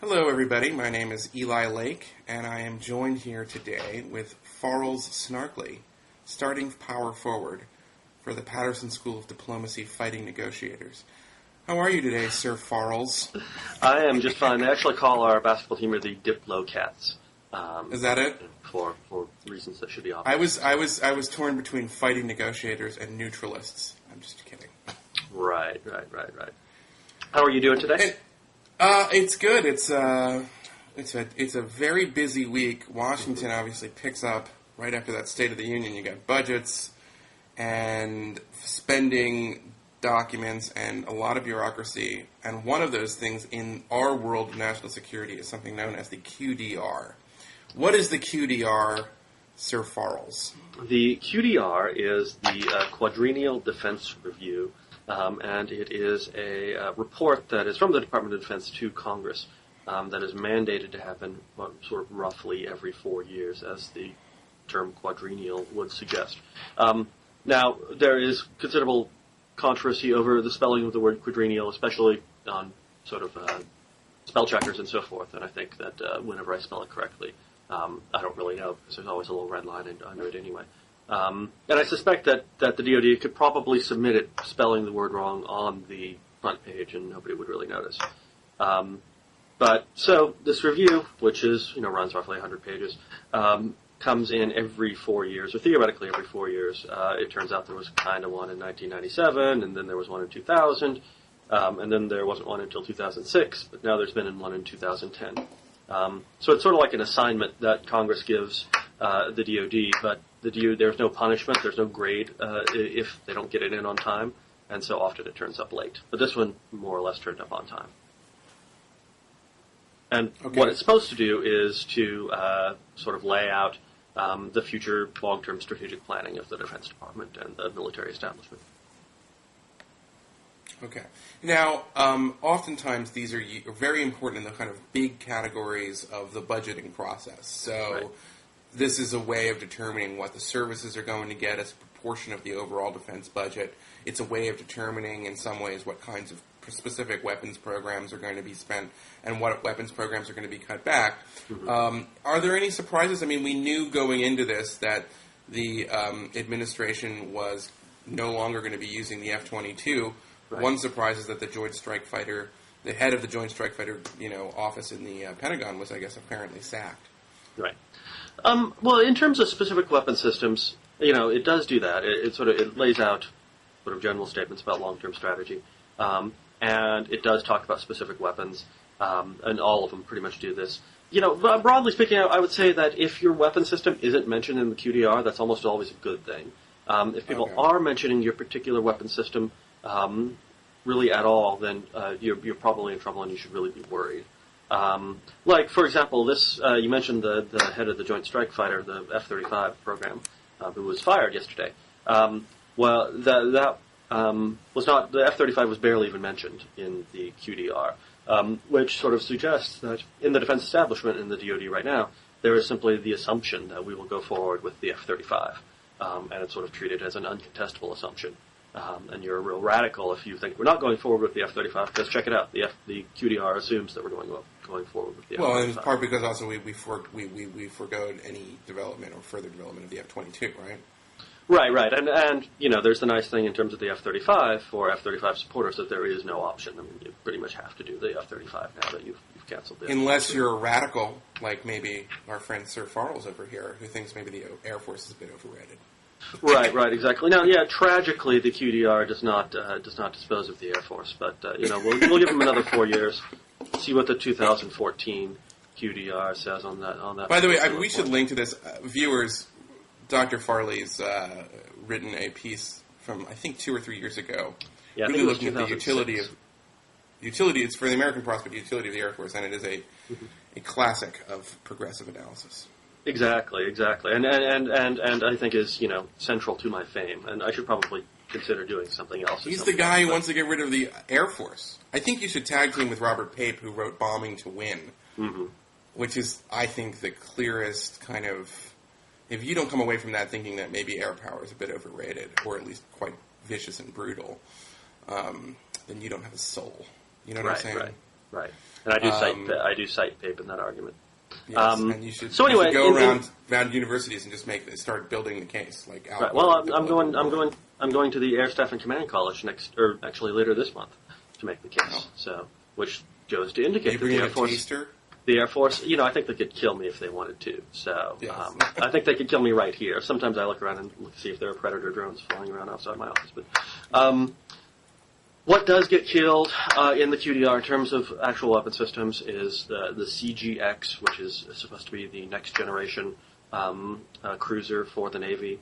Hello, everybody. My name is Eli Lake, and I am joined here today with Farley Snarkley, starting power forward for the Patterson School of Diplomacy Fighting Negotiators. How are you today, Sir Farls? I am just fine. They actually call our basketball team the Diplocats. Is that it? For reasons that should be obvious. I was torn between fighting negotiators and neutralists. I'm just kidding. Right. How are you doing today? It's good. It's a very busy week. Washington obviously picks up right after that State of the Union. You got budgets and spending documents and a lot of bureaucracy. And one of those things in our world of national security is something known as the QDR. What is the QDR, Sir Farls? The QDR is the Quadrennial Defense Review. And it is a report that is from the Department of Defense to Congress that is mandated to happen sort of roughly every 4 years, as the term quadrennial would suggest. Now, there is considerable controversy over the spelling of the word quadrennial, especially on sort of spell checkers and so forth, and I think that whenever I spell it correctly, I don't really know, because there's always a little red line under it anyway. And I suspect that the DoD could probably submit it spelling the word wrong on the front page, and nobody would really notice. But so this review, which is runs roughly 100 pages, comes in every 4 years, or theoretically every 4 years. It turns out there was kind of one in 1997, and then there was one in 2000, and then there wasn't one until 2006. But now there's been one in 2010. So it's sort of like an assignment that Congress gives the DoD, but there's no punishment, there's no grade if they don't get it in on time, and so often it turns up late. But this one more or less turned up on time. And what it's supposed to do is to sort of lay out the future long-term strategic planning of the Defense Department and the military establishment. Okay. Now, oftentimes these are very important in the kind of big categories of the budgeting process. So right. This is a way of determining what the services are going to get as a proportion of the overall defense budget. It's a way of determining, in some ways, what kinds of specific weapons programs are going to be spent and what weapons programs are going to be cut back. Mm-hmm. Are there any surprises? I mean, we knew going into this that the administration was no longer going to be using the F-22. Right. One surprise is that the Joint Strike Fighter, the head of the Joint Strike Fighter, office in the Pentagon was, I guess, apparently sacked. Right. Well, in terms of specific weapon systems, it does do that. It lays out sort of general statements about long-term strategy, and it does talk about specific weapons, and all of them pretty much do this. Broadly speaking, I would say that if your weapon system isn't mentioned in the QDR, that's almost always a good thing. If people are mentioning your particular weapon system really at all, then you're probably in trouble and you should really be worried. Like, for example, this you mentioned the head of the Joint Strike Fighter, the F-35 program, who was fired yesterday. Well, that was not, the F-35 was barely even mentioned in the QDR, which sort of suggests that in the defense establishment in the DoD right now, there is simply the assumption that we will go forward with the F-35, and it's sort of treated as an uncontestable assumption. And you're a real radical if you think we're not going forward with the F-35, because check it out, the QDR assumes that we're going forward with the F-35. Well, and it's part because also we forgoed any development or further development of the F-22, right? Right, and there's the nice thing in terms of the F-35 for F-35 supporters that there is no option. I mean, you pretty much have to do the F-35 now that you've canceled it. Unless you're a radical, like maybe our friend Sir Farls over here, who thinks maybe the Air Force is a bit overrated. Right, exactly. Now, tragically, the QDR does not dispose of the Air Force, but we'll give them another 4 years. See what the 2014 QDR says on that. By the way, we should link to this. Viewers, Dr. Farley's written a piece from I think 2 or 3 years ago, really looking at the utility. It's for the American prospect utility of the Air Force, and it is a classic of progressive analysis. Exactly, and I think is central to my fame, and I should probably consider doing something else. He's the guy who wants to get rid of the Air Force. I think you should tag team with Robert Pape, who wrote Bombing to Win, which is, I think, the clearest kind of. If you don't come away from that thinking that maybe air power is a bit overrated, or at least quite vicious and brutal, then you don't have a soul. You know what I'm saying? Right. Right. And I do cite PAPE in that argument. Yes, and you should, so anyway, you should go around universities and just start building the case. Right. Well, I'm going to the Air Staff and Command College later this month to make the case. Oh. So, which goes to indicate that the Air Force. Taster? The Air Force, I think they could kill me if they wanted to. So, yes. I think they could kill me right here. Sometimes I look around and see if there are Predator drones flying around outside my office. But what does get killed in the QDR in terms of actual weapon systems is the CGX, which is supposed to be the next generation cruiser for the Navy.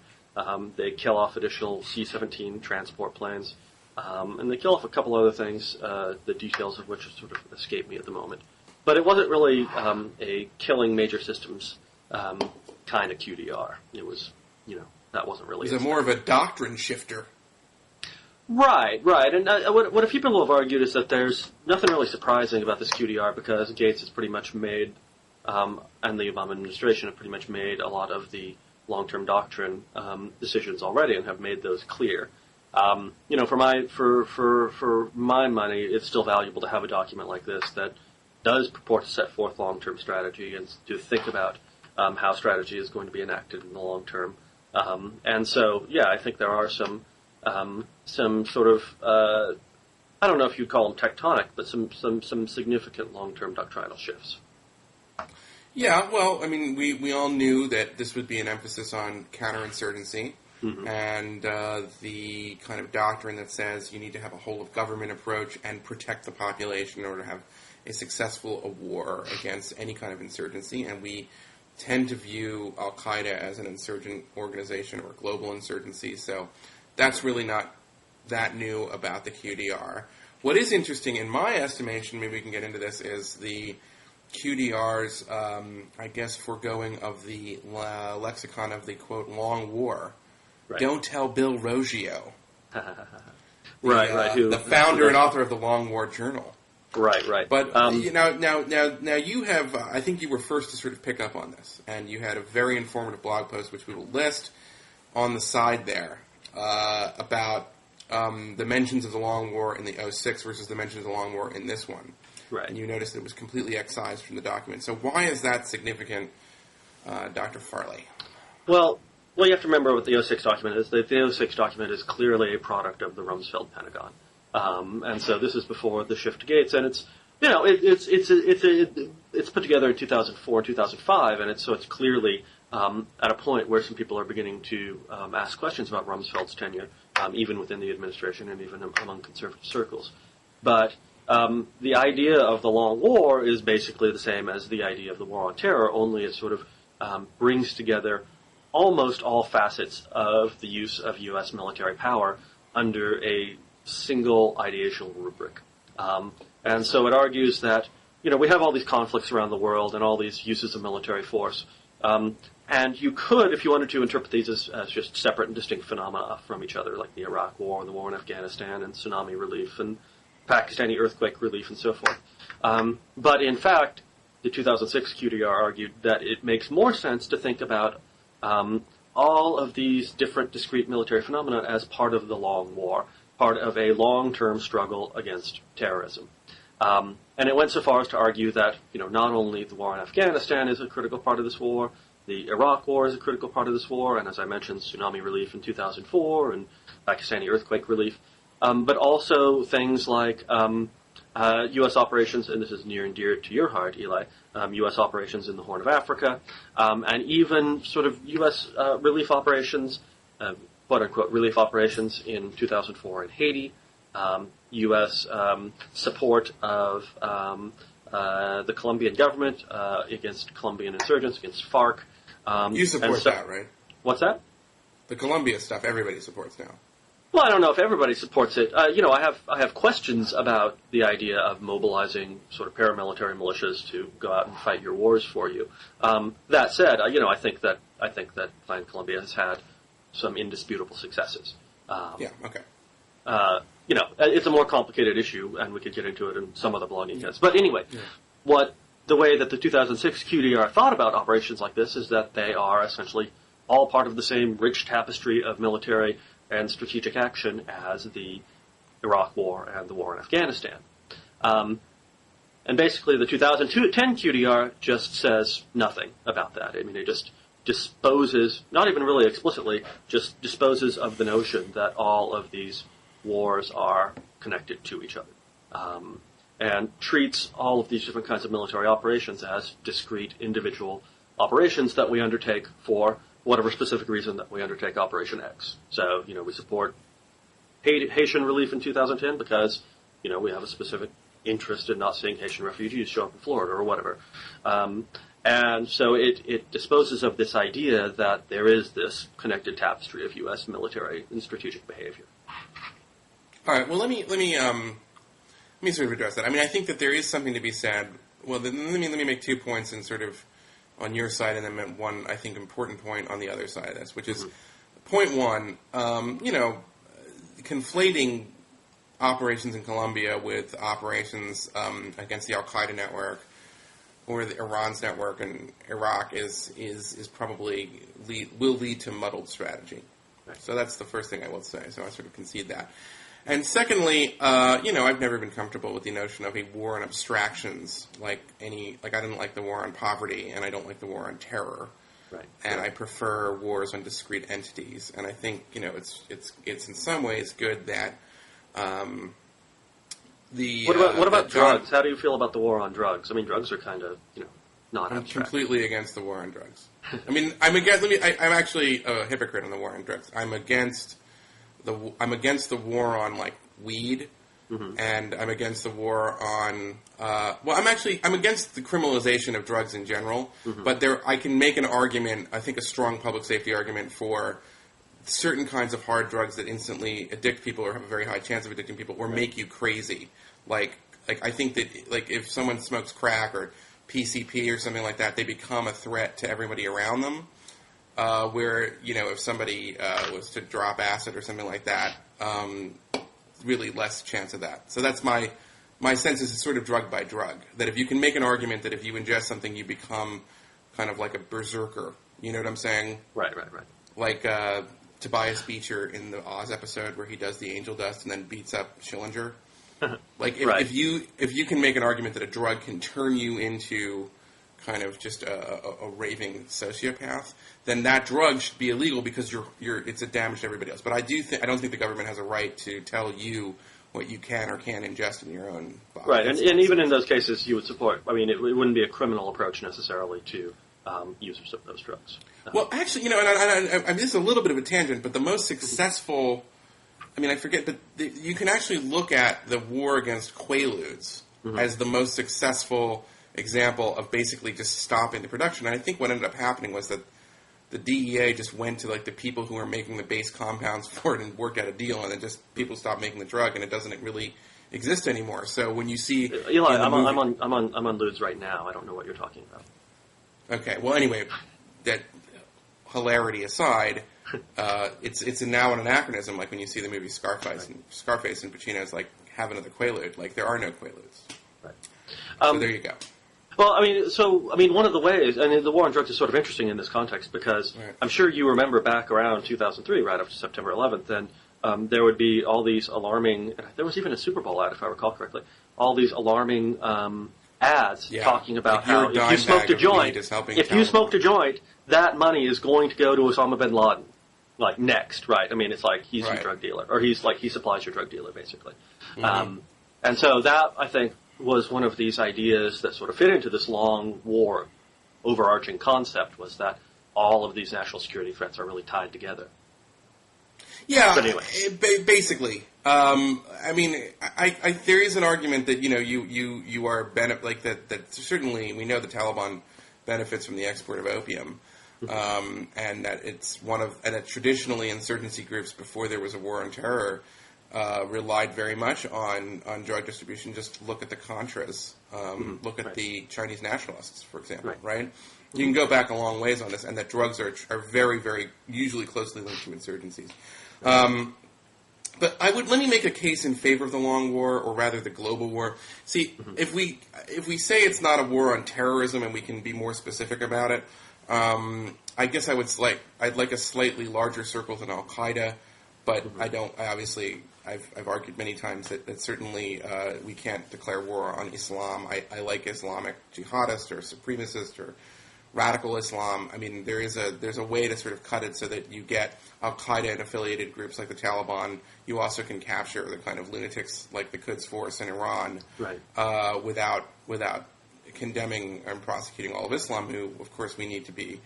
They kill off additional C-17 transport planes, and they kill off a couple other things, the details of which sort of escape me at the moment. But it wasn't really a killing major systems kind of QDR. It was, that wasn't really. It was more of a doctrine shifter. Right. And what a few people have argued is that there's nothing really surprising about this QDR because Gates has pretty much made, and the Obama administration have pretty much made a lot of the long-term doctrine decisions already and have made those clear. For my money, it's still valuable to have a document like this that does purport to set forth long-term strategy and to think about how strategy is going to be enacted in the long term. And so, I think there are some sort of, I don't know if you'd call them tectonic, but some significant long-term doctrinal shifts. Yeah, well, I mean, we all knew that this would be an emphasis on counterinsurgency and the kind of doctrine that says you need to have a whole-of-government approach and protect the population in order to have a successful war against any kind of insurgency, and we tend to view Al-Qaeda as an insurgent organization or global insurgency, so that's really not that new about the QDR. What is interesting, in my estimation, maybe we can get into this, is the QDR's, foregoing of the lexicon of the, quote, long war. Right. Don't tell Bill Roggio. The founder and author of the Long War Journal. Right. But now you have. I think you were first to sort of pick up on this, and you had a very informative blog post, which we will list on the side there, about the mentions of the Long War in the 06 versus the mentions of the Long War in this one. Right. And you noticed it was completely excised from the document. So why is that significant, Dr. Farley? Well, you have to remember what the 06 document is. The 06 document is clearly a product of the Rumsfeld Pentagon. And so this is before the shift to Gates, and it's put together in 2004 and 2005, and it's clearly at a point where some people are beginning to ask questions about Rumsfeld's tenure, even within the administration and even among conservative circles. But the idea of the long war is basically the same as the idea of the war on terror, only it sort of brings together almost all facets of the use of U.S. military power under a single ideational rubric. And so it argues that, we have all these conflicts around the world and all these uses of military force. And you could, if you wanted to, interpret these as just separate and distinct phenomena from each other, like the Iraq War, the war in Afghanistan, and tsunami relief, and Pakistani earthquake relief, and so forth. But in fact, the 2006 QDR argued that it makes more sense to think about all of these different discrete military phenomena as part of the long war, part of a long-term struggle against terrorism. And it went so far as to argue that, not only the war in Afghanistan is a critical part of this war, the Iraq War is a critical part of this war, and as I mentioned, tsunami relief in 2004 and Pakistani earthquake relief, but also things like U.S. operations, and this is near and dear to your heart, Eli, U.S. operations in the Horn of Africa, and even sort of U.S. relief operations, quote-unquote relief operations in 2004 in Haiti, U.S. Support of the Colombian government against Colombian insurgents, against FARC. You support that, right? What's that? The Colombia stuff, everybody supports now. Well, I don't know if everybody supports it. I have questions about the idea of mobilizing sort of paramilitary militias to go out and fight your wars for you. That said, I think that Plan Colombia has had some indisputable successes. Okay. It's a more complicated issue, and we could get into it in some other blogging heads. But anyway, the way that the 2006 QDR thought about operations like this is that they are essentially all part of the same rich tapestry of military and strategic action as the Iraq War and the war in Afghanistan. And And basically the 2010 QDR just says nothing about that. I mean, it just disposes, not even really explicitly, just disposes of the notion that all of these wars are connected to each other. And treats all of these different kinds of military operations as discrete individual operations that we undertake for whatever specific reason that we undertake Operation X. So, we support Haitian relief in 2010 because, we have a specific interest in not seeing Haitian refugees show up in Florida or whatever. And so it disposes of this idea that there is this connected tapestry of U.S. military and strategic behavior. All right. Well, let me sort of address that. I mean, I think that there is something to be said. Well, then let me make 2 points and sort of on your side, and then one I think important point on the other side of this, which is point one. Conflating operations in Colombia with operations against the Al Qaeda network or the Iran's network in Iraq is probably will lead to muddled strategy. Right. So that's the first thing I will say. So I sort of concede that. And secondly, I've never been comfortable with the notion of a war on abstractions, like I didn't like the war on poverty, and I don't like the war on terror. Right. And I prefer wars on discrete entities. And I think, it's in some ways good that What about drugs? How do you feel about the war on drugs? I mean, drugs are kind of, not I'm abstract. completely against the war on drugs. I mean, I'm actually a hypocrite on the war on drugs. I'm against the war on weed, and I'm against the war on I'm against the criminalization of drugs in general. But I can make an argument, I think a strong public safety argument for certain kinds of hard drugs that instantly addict people or have a very high chance of addicting people or make you crazy. Like I think that if someone smokes crack or PCP or something like that, they become a threat to everybody around them. Where, if somebody was to drop acid or something like that, really less chance of that. So that's my sense is it's sort of drug by drug. That if you can make an argument that if you ingest something, you become kind of like a berserker. You know what I'm saying? Right. Like Tobias Beecher in the Oz episode where he does the angel dust and then beats up Schillinger. If you can make an argument that a drug can turn you into kind of just a raving sociopath, then that drug should be illegal because it's a damage to everybody else. But I don't think the government has a right to tell you what you can or can't ingest in your own body. Right, and even in those cases, you would support. I mean, it wouldn't be a criminal approach necessarily to users of those drugs. Well, actually, and this is a little bit of a tangent, but the most successful. I mean, I forget, but you can actually look at the war against Quaaludes as the most successful example of basically just stopping the production. And I think what ended up happening was that the DEA just went to the people who were making the base compounds for it and worked out a deal, and then just people stopped making the drug, and it doesn't really exist anymore. So when you see Eli, I'm on Ludes right now. I don't know what you're talking about. Okay. Well, anyway, that hilarity aside, it's now an anachronism. Like when you see the movie Scarface, and Pacino's have another Quaalude. There are no Quaaludes. Right. So there you go. Well, one of the ways, and the war on drugs is sort of interesting in this context because I'm sure you remember back around 2003, right after September 11th, and there would be all these alarming, there was even a Super Bowl ad, if I recall correctly, all these alarming ads talking about how if you smoked a joint, that money is going to go to Osama bin Laden, next, right? I mean, it's he's your drug dealer, or he supplies your drug dealer, basically. And so that, I think, was one of these ideas that sort of fit into this long war overarching concept, was that all of these national security threats are really tied together. Yeah, but anyway. Basically. I mean, there is an argument that, you are that certainly we know the Taliban benefits from the export of opium, and that and that traditionally insurgency groups before there was a war on terror relied very much on drug distribution. Just look at the Contras. Look at the Chinese nationalists, for example, right? You can go back a long ways on this, and that drugs are very, very usually closely linked to insurgencies. But let me make a case in favor of the long war, or rather the global war. See, if we say it's not a war on terrorism, and we can be more specific about it, I guess I'd like a slightly larger circle than Al Qaeda, but I I've argued many times that certainly we can't declare war on Islam. I like Islamic jihadist or supremacist or radical Islam. I mean, there's a way to sort of cut it so that you get Al-Qaeda and affiliated groups like the Taliban. You also can capture the kind of lunatics like the Quds Force in Iran, right. Without condemning and prosecuting all of Islam, who, of course, we need to be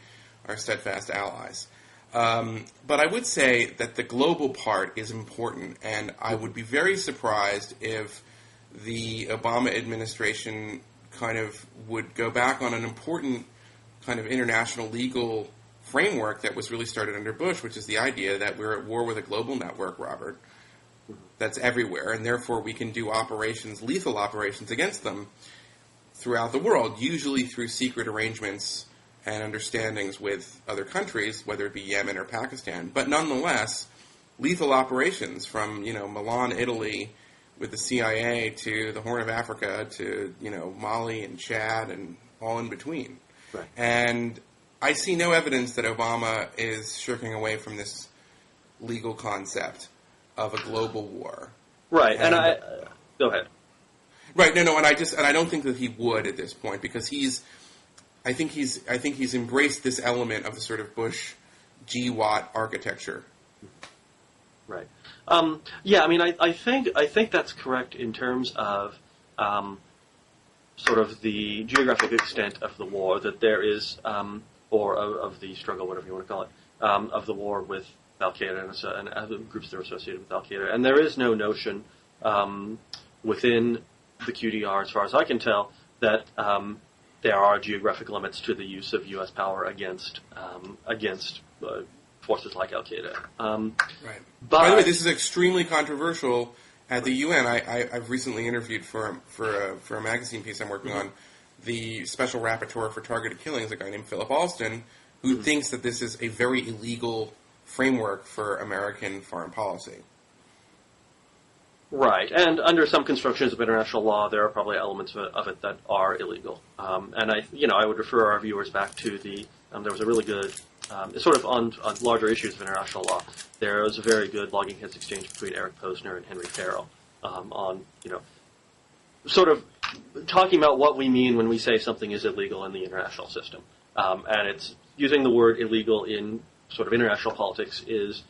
our steadfast allies. But I would say that the global part is important, and I would be very surprised if the Obama administration kind of would go back on an important kind of international legal framework that was really started under Bush, which is the idea that we're at war with a global network, Robert, that's everywhere, and therefore we can do operations, lethal operations against them throughout the world, usually through secret arrangements and understandings with other countries, whether it be Yemen or Pakistan. But nonetheless, lethal operations from, Milan, Italy, with the CIA to the Horn of Africa to, Mali and Chad and all in between. Right. And I see no evidence that Obama is shirking away from this legal concept of a global war. Right. And go ahead. Right. No. And I don't think that he would at this point, because I think he's embraced this element of the sort of Bush GWAT architecture. Right. Yeah. I mean, I think that's correct in terms of sort of the geographic extent of the war that there is, or of the struggle, whatever you want to call it, of the war with Al-Qaeda and other groups that are associated with Al-Qaeda. And there is no notion within the QDR, as far as I can tell, that there are geographic limits to the use of U.S. power against forces like Al-Qaeda. Right. By the way, this is extremely controversial at the UN. I've recently interviewed for a magazine piece I'm working on the special rapporteur for targeted killings, a guy named Philip Alston, who thinks that this is a very illegal framework for American foreign policy. Right, and under some constructions of international law, there are probably elements of it that are illegal. And I would refer our viewers back to there was a really good, sort of on larger issues of international law, there was a very good logging heads exchange between Eric Posner and Henry Farrell on, sort of talking about what we mean when we say something is illegal in the international system. And it's using the word illegal in sort of international politics is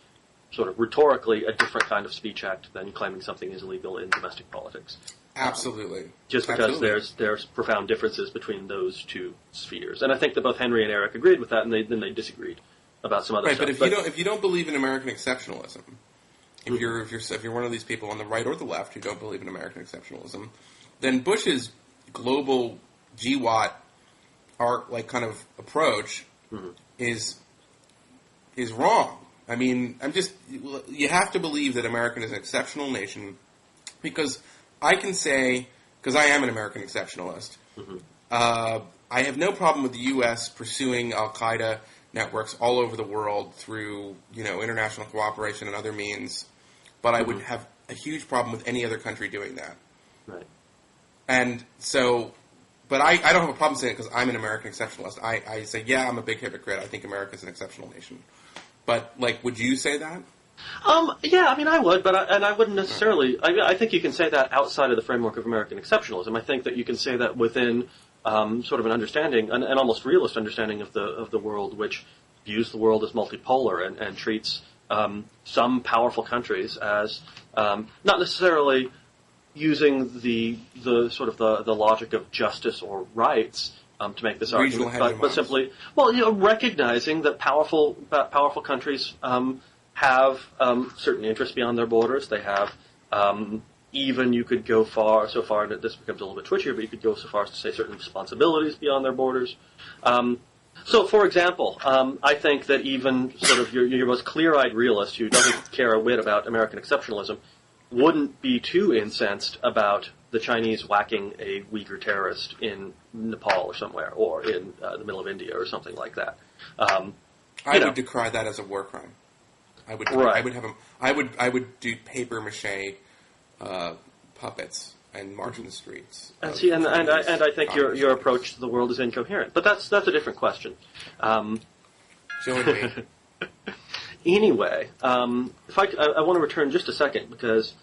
sort of rhetorically a different kind of speech act than claiming something is illegal in domestic politics. Absolutely. Just because there's profound differences between those two spheres. And I think that both Henry and Eric agreed with that, and then they disagreed about some other stuff. Right, but if you don't believe in American exceptionalism, if you're one of these people on the right or the left who don't believe in American exceptionalism, then Bush's global GWAT kind of approach is wrong. I mean, you have to believe that America is an exceptional nation, because I can say, because I am an American exceptionalist, I have no problem with the U.S. pursuing Al-Qaeda networks all over the world through, international cooperation and other means, but I would have a huge problem with any other country doing that. Right. And so, but I don't have a problem saying it because I'm an American exceptionalist. I say, yeah, I'm a big hypocrite. I think America's an exceptional nation. But, would you say that? Yeah, I mean, I would, but I wouldn't necessarily. I think you can say that outside of the framework of American exceptionalism. I think that you can say that within sort of an understanding, an almost realist understanding of the world, which views the world as multipolar and treats some powerful countries as not necessarily using the sort of the logic of justice or rights to make this argument, but simply, recognizing that powerful countries have certain interests beyond their borders. They have even, you could go so far, and this becomes a little bit twitchier, but you could go so far as to say certain responsibilities beyond their borders. So, for example, I think that even sort of your most clear-eyed realist who doesn't care a whit about American exceptionalism wouldn't be too incensed about the Chinese whacking a Uyghur terrorist in Nepal or somewhere, or in the middle of India or something like that. I would decry that as a war crime. I would do paper mache puppets and march in the streets. And see, and I think your approach to the world is incoherent, but that's a different question. Join me. Anyway, if I want to return just a second, because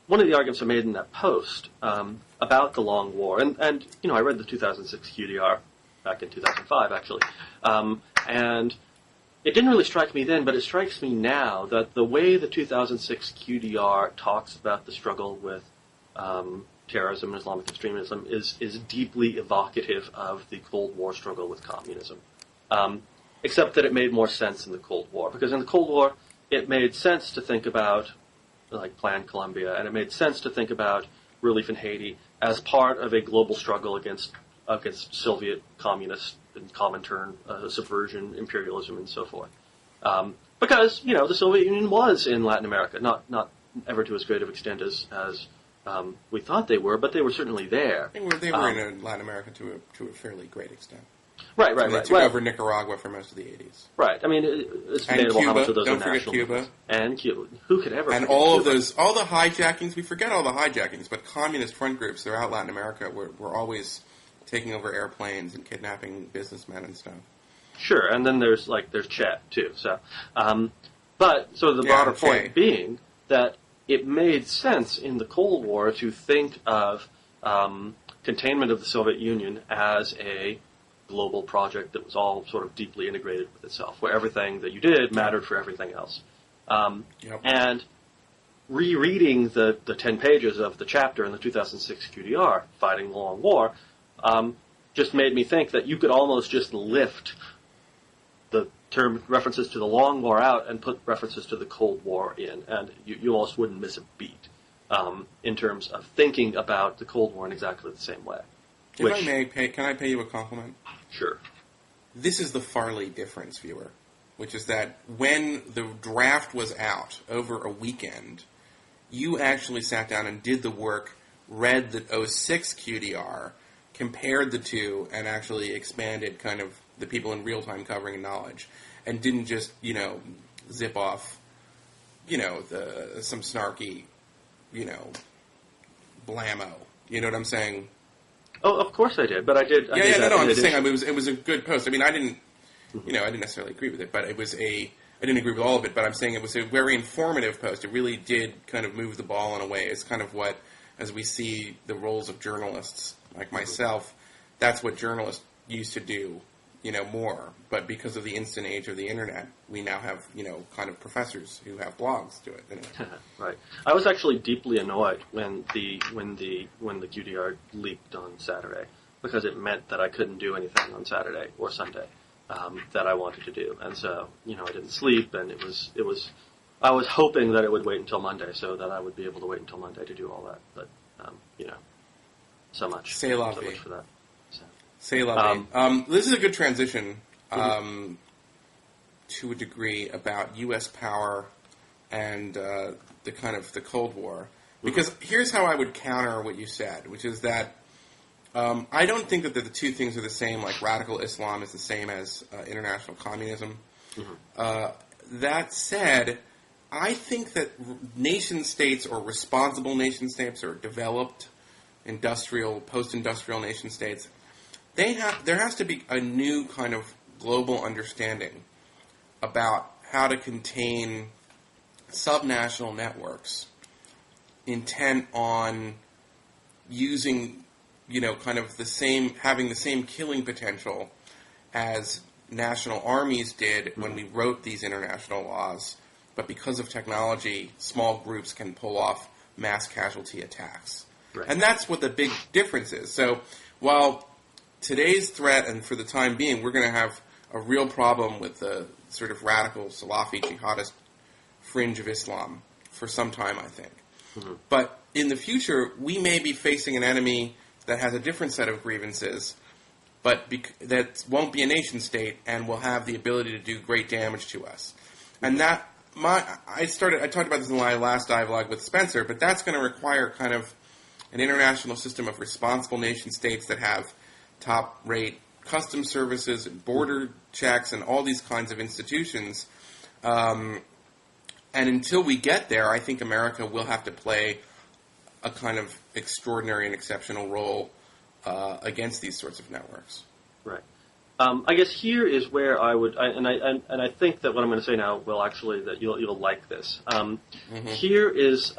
one of the arguments I made in that post about the long war, and I read the 2006 QDR back in 2005 actually, and it didn't really strike me then, but it strikes me now that the way the 2006 QDR talks about the struggle with terrorism and Islamic extremism is deeply evocative of the Cold War struggle with communism. Except that it made more sense in the Cold War. Because in the Cold War, it made sense to think about, like, Plan Colombia, and it made sense to think about relief in Haiti as part of a global struggle against Soviet communist and Comintern subversion, imperialism, and so forth. Because, the Soviet Union was in Latin America, not ever to as great of extent as we thought they were, but they were certainly there. They were in Latin America to a fairly great extent. Right. They took over Nicaragua for most of the 80s. Right. I mean, it's debatable how much of those are national. Don't forget Cuba. And Cuba. Who could ever and forget all Cuba? of all the hijackings, we forget all the hijackings, but communist front groups throughout Latin America were always taking over airplanes and kidnapping businessmen and stuff. Sure, and then there's Chet, too. So, but sort of the broader point being that it made sense in the Cold War to think of containment of the Soviet Union as a global project that was all sort of deeply integrated with itself, where everything that you did mattered for everything else. And rereading the 10 pages of the chapter in the 2006 QDR, Fighting the Long War, just made me think that you could almost just lift the term references to the Long War out and put references to the Cold War in, and you almost wouldn't miss a beat in terms of thinking about the Cold War in exactly the same way. Can I pay you a compliment? Sure. This is the Farley difference, viewer, which is that when the draft was out over a weekend, you actually sat down and did the work, read the 06 QDR, compared the two, and actually expanded kind of the people in real time covering knowledge, and didn't just, zip off, some snarky, blammo. You know what I'm saying? Oh, of course I did, but I did. I'm just saying it was a good post. I mean, I didn't, I didn't necessarily agree with it, but I didn't agree with all of it, but I'm saying it was a very informative post. It really did kind of move the ball in a way. It's kind of what, as we see the roles of journalists like myself, that's what journalists used to do, more. But because of the instant age of the internet, we now have, kind of professors who have blogs do it. Anyway. Right. I was actually deeply annoyed when the QDR leaked on Saturday, because it meant that I couldn't do anything on Saturday or Sunday that I wanted to do, and so I didn't sleep, and it was. I was hoping that it would wait until Monday, so that I would be able to wait until Monday to do all that. But so much. C'est la so vie. much for that. So. C'est la vie. This is a good transition to a degree about U.S. power and the kind of the Cold War. Because here's how I would counter what you said, which is that I don't think that the two things are the same, like radical Islam is the same as international communism. That said, I think that nation-states or responsible nation-states or developed post-industrial nation-states, there has to be a new kind of global understanding about how to contain subnational networks intent on using, kind of having the same killing potential as national armies did when we wrote these international laws, but because of technology, small groups can pull off mass casualty attacks. Right. And that's what the big difference is. So while today's threat, and for the time being, we're going to have a real problem with the sort of radical Salafi jihadist fringe of Islam for some time, I think. But in the future, we may be facing an enemy that has a different set of grievances, but that won't be a nation state and will have the ability to do great damage to us. And I talked about this in my last Diavlog with Spencer, but that's going to require kind of an international system of responsible nation states that have top-rate customs services and border checks and all these kinds of institutions. And until we get there, I think America will have to play a kind of extraordinary and exceptional role against these sorts of networks. Right. I guess here is where I would, and I think that what I'm going to say now will actually that you'll like this. Here is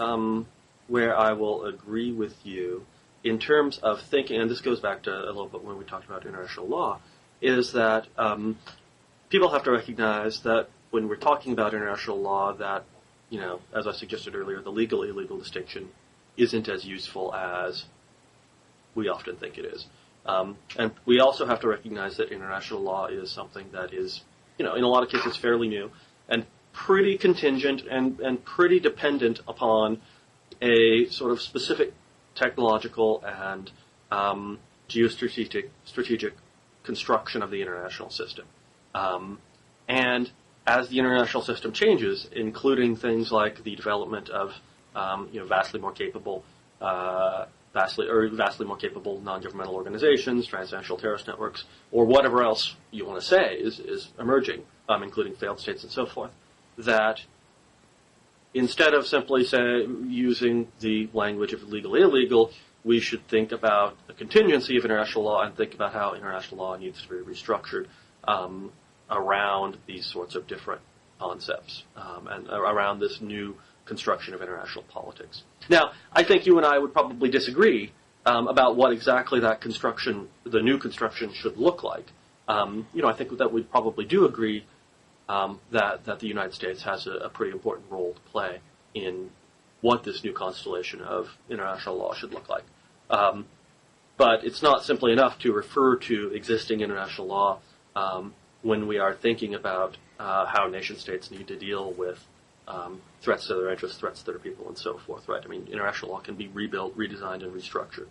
where I will agree with you in terms of thinking, and this goes back to a little bit when we talked about international law, is that people have to recognize that when we're talking about international law, that as I suggested earlier, the legal-illegal distinction isn't as useful as we often think it is. And we also have to recognize that international law is something that is, in a lot of cases fairly new and pretty contingent and pretty dependent upon a sort of specific technological and strategic construction of the international system. And as the international system changes, including things like the development of vastly more capable non-governmental organizations, transnational terrorist networks, or whatever else you want to say is emerging, including failed states and so forth, that instead of simply using the language of legal illegal, we should think about the contingency of international law and think about how international law needs to be restructured around these sorts of different concepts and around this new construction of international politics. Now, I think you and I would probably disagree about what exactly that construction, the new construction, should look like. I think that we probably do agree that the United States has a pretty important role to play in what this new constellation of international law should look like. But it's not simply enough to refer to existing international law when we are thinking about how nation-states need to deal with threats to their interests, threats to their people, and so forth, right? I mean, international law can be rebuilt, redesigned, and restructured.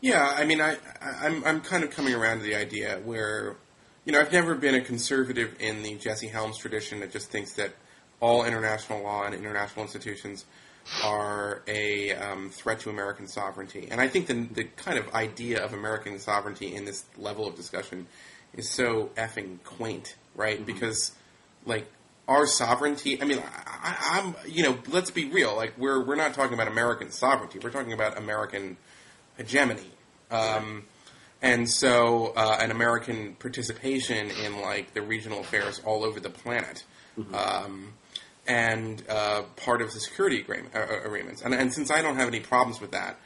Yeah, I mean, I'm kind of coming around to the idea where, I've never been a conservative in the Jesse Helms tradition that just thinks that all international law and international institutions are a threat to American sovereignty. And I think the kind of idea of American sovereignty in this level of discussion is so effing quaint, right? Mm-hmm. Because, our sovereignty, I mean, I'm let's be real. We're not talking about American sovereignty. We're talking about American hegemony. And so, an American participation in, the regional affairs all over the planet. Mm-hmm. And part of the security agreements. And since I don't have any problems with that,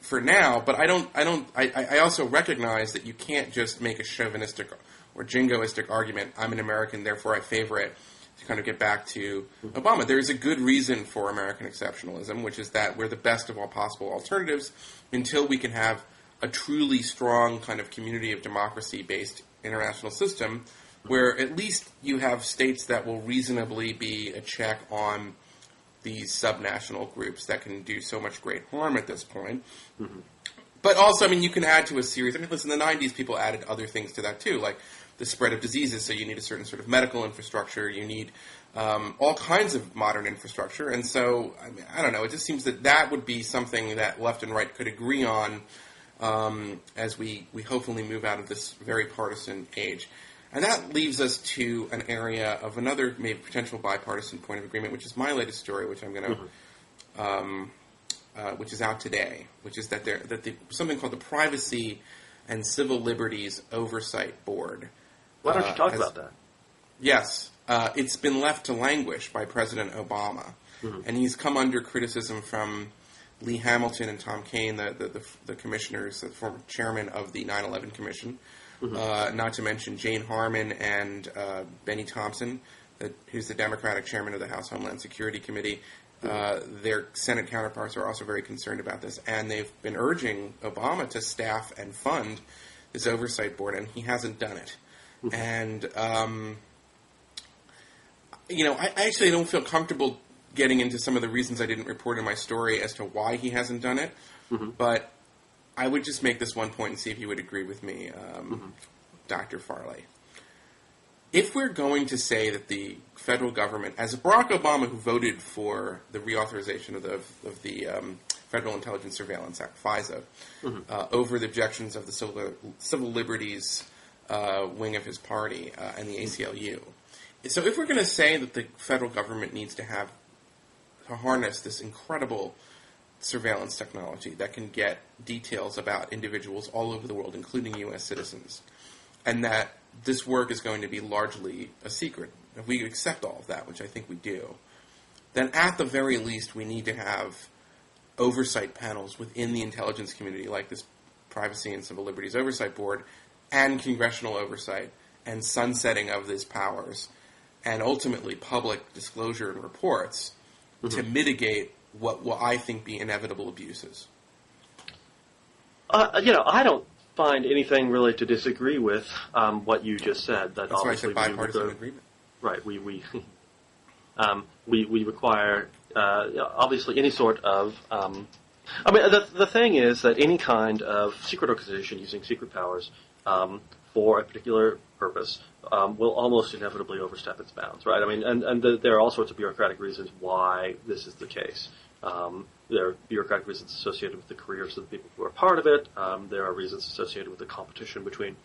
for now, but I also recognize that you can't just make a chauvinistic or jingoistic argument, I'm an American, therefore I favor it, to kind of get back to Obama. There's a good reason for American exceptionalism, which is that we're the best of all possible alternatives until we can have a truly strong kind of community of democracy-based international system where at least you have states that will reasonably be a check on these subnational groups that can do so much great harm at this point. Mm-hmm. But also, I mean, you can add to a series. I mean, listen, in the 90s, people added other things to that, too, like the spread of diseases, so you need a certain sort of medical infrastructure. You need all kinds of modern infrastructure. And so, I mean, I don't know, it just seems that would be something that left and right could agree on as we hopefully move out of this very partisan age. And that leaves us to an area of another maybe potential bipartisan point of agreement, which is my latest story, which I'm going to, which is out today, which is that something called the Privacy and Civil Liberties Oversight Board. Why don't you talk about that? Yes, it's been left to languish by President Obama, and he's come under criticism from Lee Hamilton and Tom Kaine, the commissioners, the former chairman of the 9/11 Commission. Not to mention Jane Harman and Benny Thompson, who's the Democratic chairman of the House Homeland Security Committee. Their Senate counterparts are also very concerned about this, and they've been urging Obama to staff and fund this oversight board, and he hasn't done it. And, I actually don't feel comfortable getting into some of the reasons I didn't report in my story as to why he hasn't done it, but I would just make this one point and see if you would agree with me, Dr. Farley. If we're going to say that the federal government, as Barack Obama, who voted for the reauthorization of the Federal Intelligence Surveillance Act, FISA, over the objections of the civil liberties wing of his party and the ACLU. So if we're going to say that the federal government needs to harness this incredible surveillance technology that can get details about individuals all over the world, including U.S. citizens, and that this work is going to be largely a secret. If we accept all of that, which I think we do, then at the very least we need to have oversight panels within the intelligence community, like this Privacy and Civil Liberties Oversight Board, and congressional oversight, and sunsetting of these powers, and ultimately public disclosure and reports to mitigate what will, I think, be inevitable abuses. I don't find anything really to disagree with what you just said. That's why I said bipartisan agreement. Right. We require obviously any sort of. The thing is that any kind of secret organization using secret powers for a particular purpose will almost inevitably overstep its bounds, right? I mean, and there are all sorts of bureaucratic reasons why this is the case. There are bureaucratic reasons associated with the careers of the people who are part of it. There are reasons associated with the competition between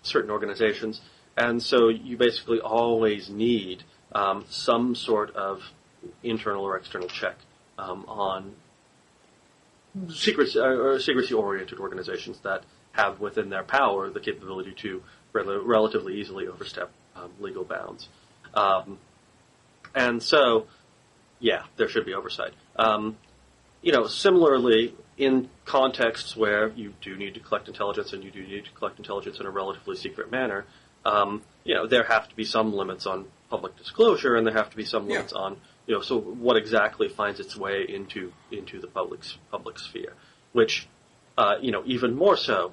certain organizations. And so you basically always need some sort of internal or external check on secrecy-oriented organizations that have within their power the capability to relatively easily overstep legal bounds. And so, yeah, there should be oversight. Similarly, in contexts where you do need to collect intelligence and you do need to collect intelligence in a relatively secret manner, there have to be some limits on public disclosure, and there have to be some limits on, so what exactly finds its way into the public sphere, which, even more so,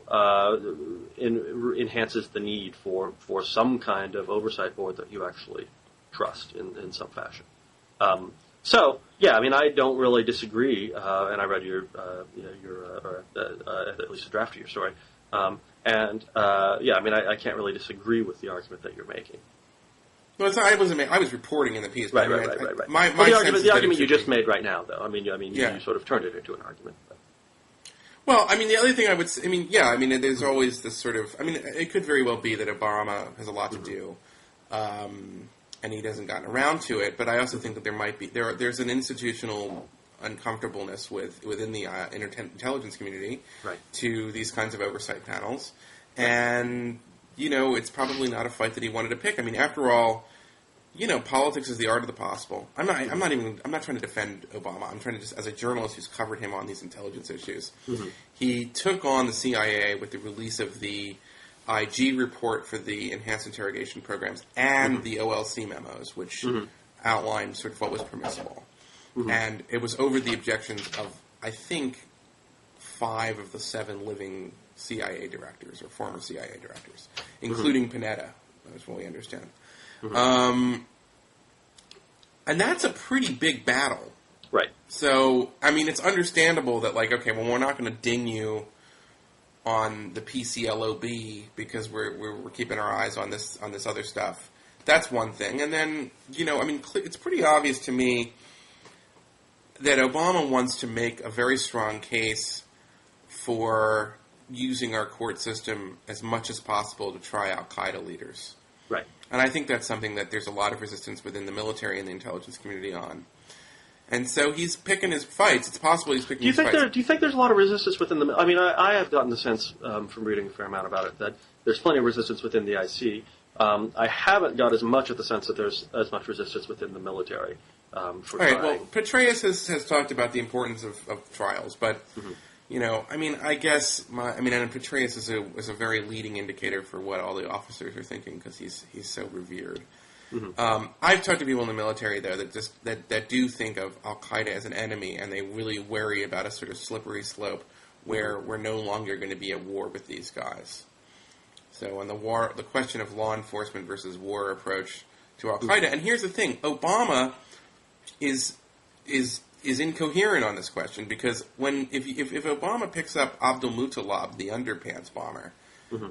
enhances the need for some kind of oversight board that you actually trust in some fashion. I don't really disagree, and I read your at least a draft of your story, I can't really disagree with the argument that you're making. Well, I was reporting in the piece. Right. The argument you just made right now, though. You sort of turned it into an argument. But. Well, the other thing I would say, there's always this sort of, it could very well be that Obama has a lot to do, and he hasn't gotten around to it, but I also think that there's an institutional uncomfortableness within the intelligence community to these kinds of oversight panels, and it's probably not a fight that he wanted to pick. After all, politics is the art of the possible. I'm not trying to defend Obama. I'm trying to just, as a journalist who's covered him on these intelligence issues, he took on the CIA with the release of the IG report for the enhanced interrogation programs and the OLC memos, which outlined sort of what was permissible. And it was over the objections of, I think, 5 of the 7 living CIA directors, or former CIA directors, including Panetta, as what we understand. And that's a pretty big battle. Right. So, it's understandable that, we're not going to ding you on the PCLOB because we're keeping our eyes on this other stuff. That's one thing. And then, it's pretty obvious to me that Obama wants to make a very strong case for using our court system as much as possible to try Al-Qaeda leaders. Right. And I think that's something that there's a lot of resistance within the military and the intelligence community on. And so he's picking his fights. It's possible he's picking his fights. Do you think there's a lot of resistance within the... I have gotten the sense from reading a fair amount about it that there's plenty of resistance within the IC. I haven't got as much of the sense that there's as much resistance within the military for trying. Well, Petraeus has talked about the importance of trials, but... I guess and Petraeus is a very leading indicator for what all the officers are thinking because he's so revered. I've talked to people in the military though that do think of Al Qaeda as an enemy, and they really worry about a sort of slippery slope where we're no longer going to be at war with these guys. So on the question of law enforcement versus war approach to Al Qaeda, and here's the thing: Obama is incoherent on this question because if Obama picks up Abdul Muttalib, the underpants bomber,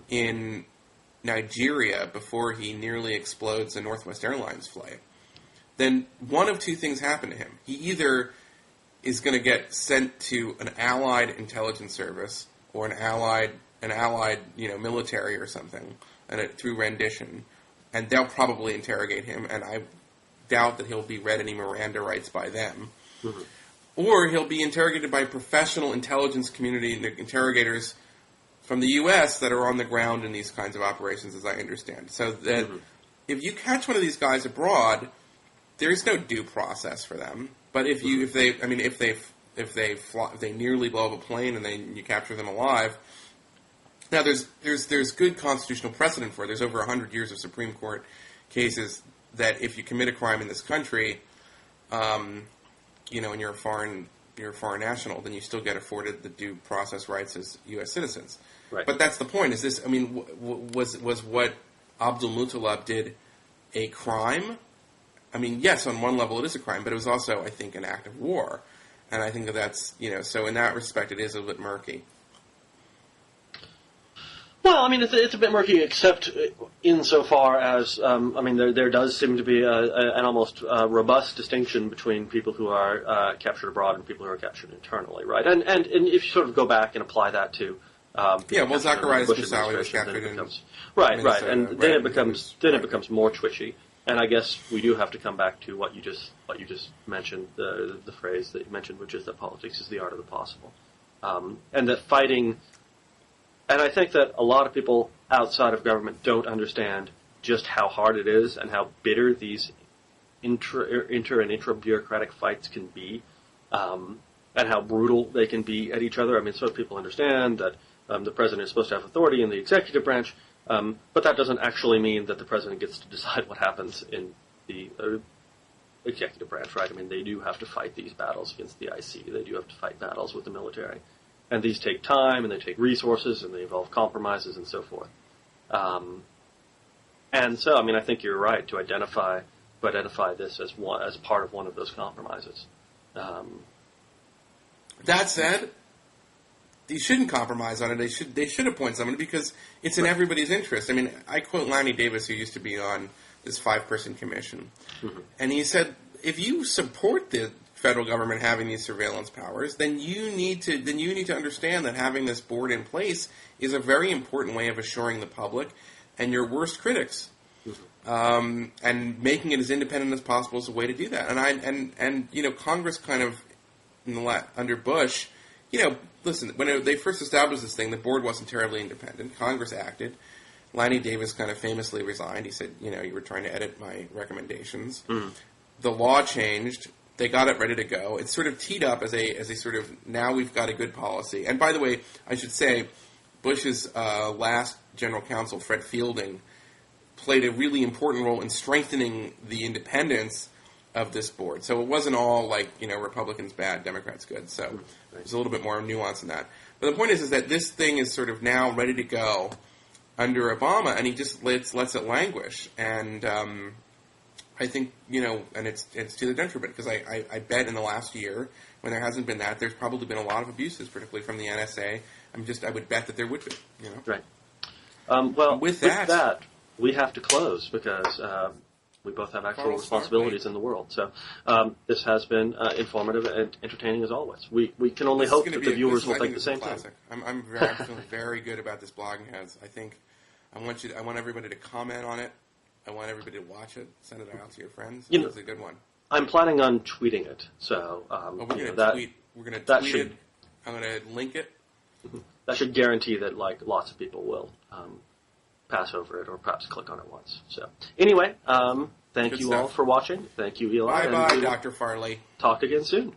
in Nigeria before he nearly explodes a Northwest Airlines flight, then one of two things happen to him. He either is going to get sent to an allied intelligence service or an allied military or something, through rendition, and they'll probably interrogate him, and I doubt that he'll be read any Miranda rights by them. or he'll be interrogated by professional intelligence community interrogators from the U.S. that are on the ground in these kinds of operations, as I understand. So that if you catch one of these guys abroad, there is no due process for them. But if they nearly blow up a plane and you capture them alive, now there's good constitutional precedent for it. There's over 100 years of Supreme Court cases that if you commit a crime in this country, and you're a foreign national, then you still get afforded the due process rights as U.S. citizens. Right. But that's the point. Is this? I mean, was what Abdul Muttalib did a crime? I mean, yes, on one level it is a crime, but it was also, I think, an act of war, and I think that's so in that respect it is a bit murky. Well, I mean, it's a bit murky, except insofar as, there does seem to be an almost robust distinction between people who are captured abroad and people who are captured internally, right? And if you sort of go back and apply that to Zacharias Moussaoui was captured in Minnesota, and then it becomes more twitchy. And I guess we do have to come back to what you just mentioned, the phrase that you mentioned, which is that politics is the art of the possible, and that fighting. And I think that a lot of people outside of government don't understand just how hard it is and how bitter these inter and intra-bureaucratic fights can be, and how brutal they can be at each other. I mean, so people understand that the president is supposed to have authority in the executive branch, but that doesn't actually mean that the president gets to decide what happens in the executive branch, right? I mean, they do have to fight these battles against the IC. They do have to fight battles with the military. And these take time, and they take resources, and they involve compromises, and so forth. And so, I mean, I think you're right to identify this as part of one of those compromises. That said, they shouldn't compromise on it. They should appoint someone because it's in everybody's interest. I mean, I quote Lanny Davis, who used to be on this 5-person commission, and he said, if you support the federal government having these surveillance powers, then you need to understand that having this board in place is a very important way of assuring the public and your worst critics, and making it as independent as possible is a way to do that. And Congress kind of under Bush, listen, when they first established this thing, the board wasn't terribly independent. Congress acted. Lanny Davis kind of famously resigned. He said, you were trying to edit my recommendations. The law changed. They got it ready to go. It's sort of teed up as a sort of, now we've got a good policy. And by the way, I should say, Bush's last general counsel, Fred Fielding, played a really important role in strengthening the independence of this board. So it wasn't all like, Republicans bad, Democrats good. So there's a little bit more nuance in that. But the point is that this thing is sort of now ready to go under Obama, and he just lets it languish. And I think, and it's to the detriment, because I bet in the last year, when there hasn't been that, there's probably been a lot of abuses, particularly from the NSA. I would bet that there would be, Right. Well, with that, we have to close, because we both have actual responsibilities in the world. So this has been informative and entertaining as always. We can only hope that the viewers will think the same thing. I'm feeling very good about this blogging heads. I think I want everybody to comment on it. I want everybody to watch it. Send it out to your friends. It's a good one. I'm planning on tweeting it. So we're going to tweet it. I'm going to link it. That should guarantee that lots of people will pass over it or perhaps click on it once. So anyway, thank you all for watching. Thank you, Eli. Bye-bye, Dr. Farley. Talk again soon.